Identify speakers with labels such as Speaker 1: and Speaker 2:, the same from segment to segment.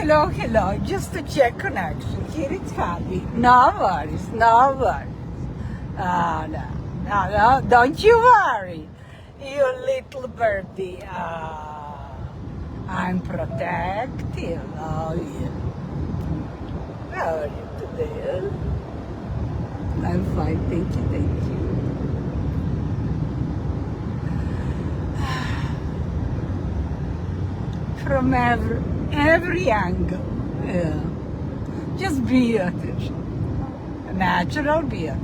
Speaker 1: hello. Just to check connection. Here it's happy. No worries, no worries. No, don't you worry. You little birdie. I'm protective. Oh, yeah. How are you today? I'm fine, thank you. From every angle, yeah. Just beauty. Natural beauty.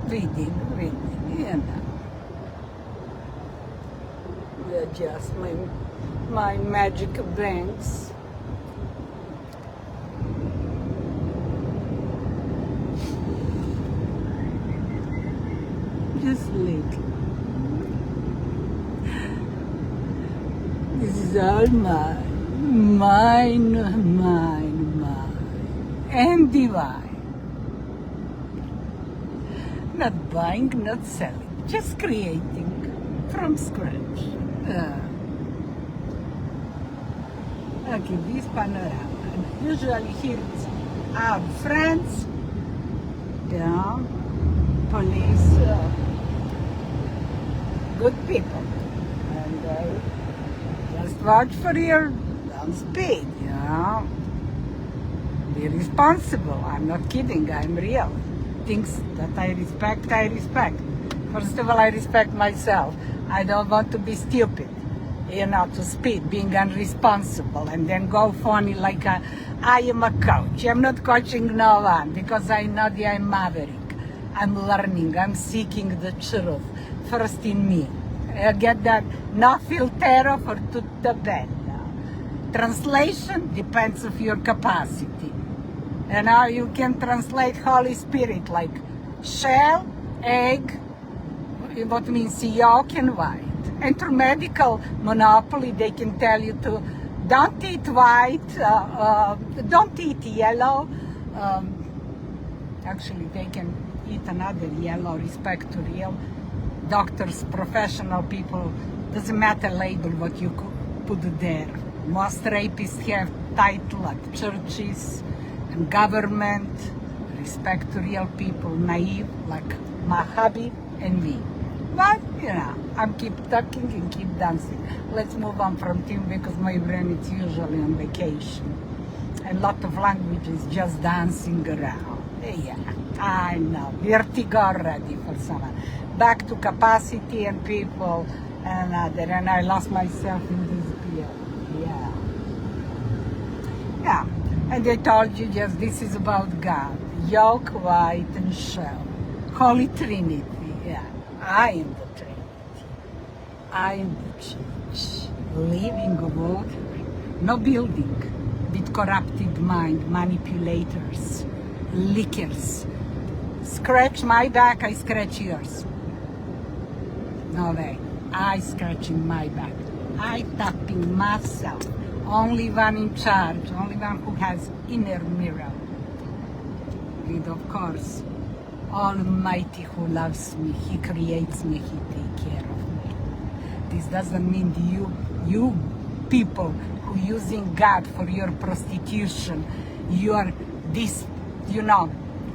Speaker 1: Reading, you know. Just my magic banks. Just look. This is all mine, and divine. Not buying, not selling, just creating from scratch. Okay, this panorama. Usually here it's our friends, yeah, police, good people, and just watch for your speed, you know. Be responsible. I'm not kidding. I'm real. Things that I respect. First of all, I respect myself. I don't want to be stupid, you know, to speed, being irresponsible, and then go funny like I am a coach. I'm not coaching no one because I know that I'm maverick. I'm learning. I'm seeking the truth first in me. Get that? No filtero for tutta bella. Translation depends of your capacity. And now you can translate Holy Spirit like shell, egg, what means yolk and white. And through medical monopoly, they can tell you to don't eat white, don't eat yellow. Actually, they can eat another yellow, respect to real. Doctors, professional people, doesn't matter label what you put there. Most rapists have title at churches and government, respect to real people, naive like my hubby and me. But, you know, I'm keep talking and keep dancing. Let's move on from team because my brain is usually on vacation. And a lot of languages just dancing around. Yeah, I know. Vertigo already for someone. Back to capacity and people and other. And I lost myself in this beer. Yeah. And I told you just this is about God. Yolk, white, and shell. Holy Trinity. Yeah. I am the Trinity. I am the church. Living water. No building. With corrupted mind. Manipulators. Lickers. Scratch my back, I scratch yours. No way. I scratching my back. I tapping myself. Only one in charge. Only one who has inner mirror. And of course, Almighty who loves me. He creates me. He takes care of me. This doesn't mean you people who using God for your prostitution. You are this, you know,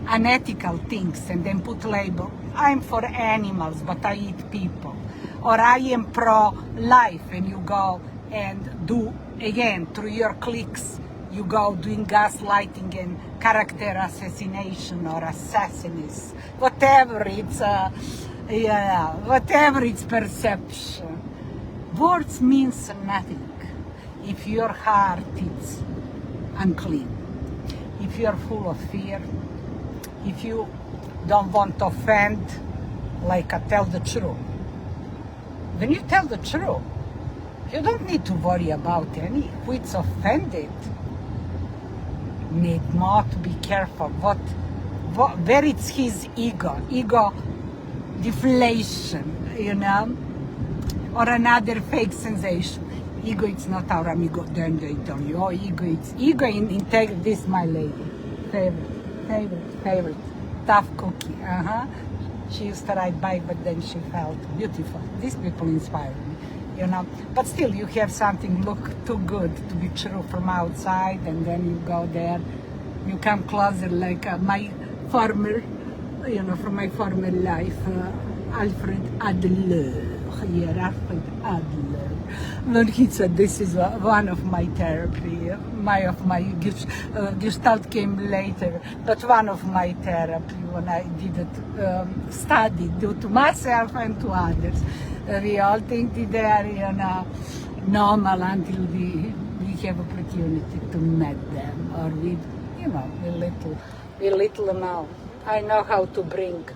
Speaker 1: unethical things and then put label. I'm for animals, but I eat people. Or I am pro-life and you go and do, again, through your clicks, you go doing gaslighting and character assassination or assassins. Whatever it's, whatever it's perception. Words means nothing if your heart is unclean. If you're full of fear, if you don't want to offend, like I tell the truth. When you tell the truth, you don't need to worry about any. Who it's offended, need more to be careful. Where it's his ego deflation, you know, or another fake sensation. Ego, it's not our amigo. Then they tell you, oh, ego, it's ego in integrity. This, my lady, favorite, tough cookie. She used to ride bike, but then she felt beautiful. These people inspire me. you know. But still, you have something look too good to be true from outside, and then you go there, you come closer like my former, you know, from my former life, Alfred Adler. Here, Alfred Adler. When he said, this is one of my therapy, my Gestalt came later, but one of my therapy when I did it, study, do to myself and to others. We all think they are, you know, normal until we have opportunity to meet them, or we, you know, we little now. I know how to bring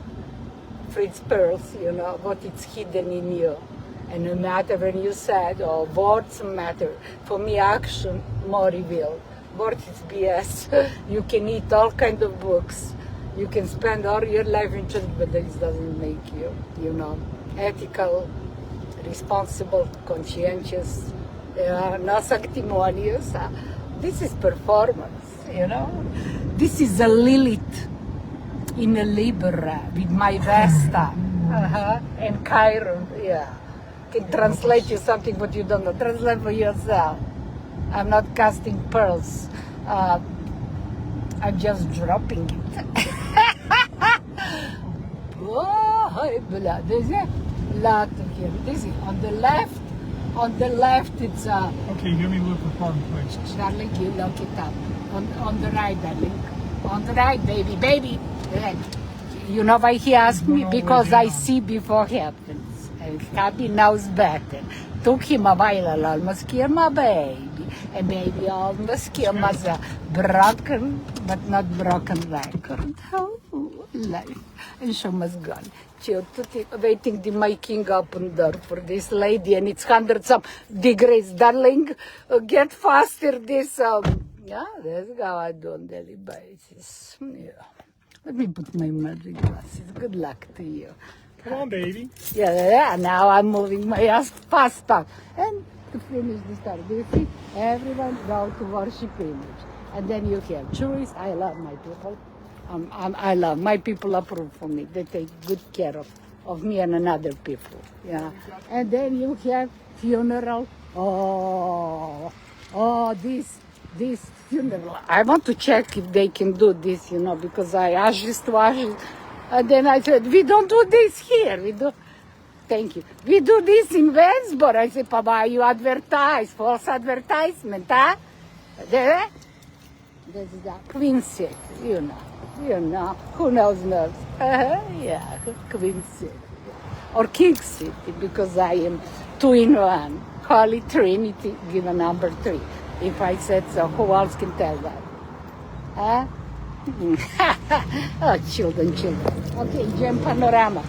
Speaker 1: Fritz pearls, you know, what is hidden in you. And no matter when you said, or words matter, for me action more reveal. Words is BS. You can eat all kinds of books. You can spend all your life in church, but this doesn't make you, you know, ethical, responsible, conscientious, not sanctimonious. This is performance, you know. This is a Lilith in a Libra with my Vesta and Chiron, yeah. Can translate you something but you don't know. Translate for yourself. I'm not casting pearls. I'm just dropping it. Oh, there's a lot here. This is on the left. On the left, it's
Speaker 2: Okay, give me a look at farm places.
Speaker 1: darling, you look it up. On the right, darling. On the right, baby. Right. You know why he asked me? Because I see before happens. And Happy knows better. Took him a while, I'll almost kill my baby. And baby almost killed myself. Broken, but not broken record. Oh, life. And she was gone. Waiting the making open door for this lady, and it's 100 degrees. Darling, get faster this. Yeah, that's how I do on daily basis. Yeah. Let me put my magic glasses. Good luck to you.
Speaker 2: Come on, baby.
Speaker 1: Yeah, now I'm moving my ass fast. And to finish the story, do you see? Everyone go to worship image. And then you have choice. I love my people. I love my people approve for me. They take good care of me and another people. Yeah. And then you have funeral. This funeral. I want to check if they can do this, you know, because I ashes to ashes. And then I said, we don't do this here. We do. Thank you. We do this in Westboro. I said, Papa, you advertise, false advertisement, huh? There? This is the Queen City, you know. Who knows? Yeah, Queen City. Or King City, because I am 2 in 1. Holy Trinity, given number 3. If I said so, who else can tell that? Huh? Oh, children. Okay, Gem Panorama.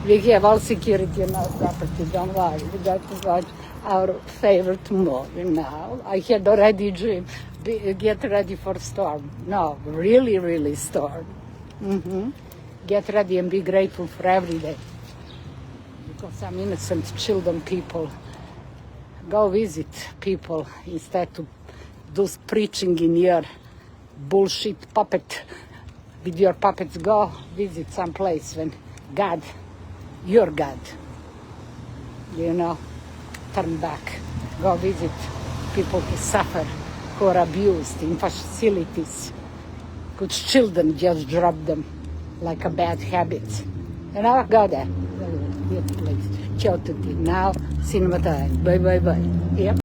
Speaker 1: We have all security in our property, don't worry. We got to watch our favorite movie now. I had already dreamed, get ready for storm. No, really storm. Get ready and be grateful for every day. Because some innocent children people go visit people instead to do preaching in your bullshit puppet. With your puppets, go visit some place when God, your God, you know, turn back. Go visit people who suffer, who are abused in facilities, whose children just drop them like a bad habit. You know, go there. Good place. Ciao tutti. Now, cinema time. Bye. Yep.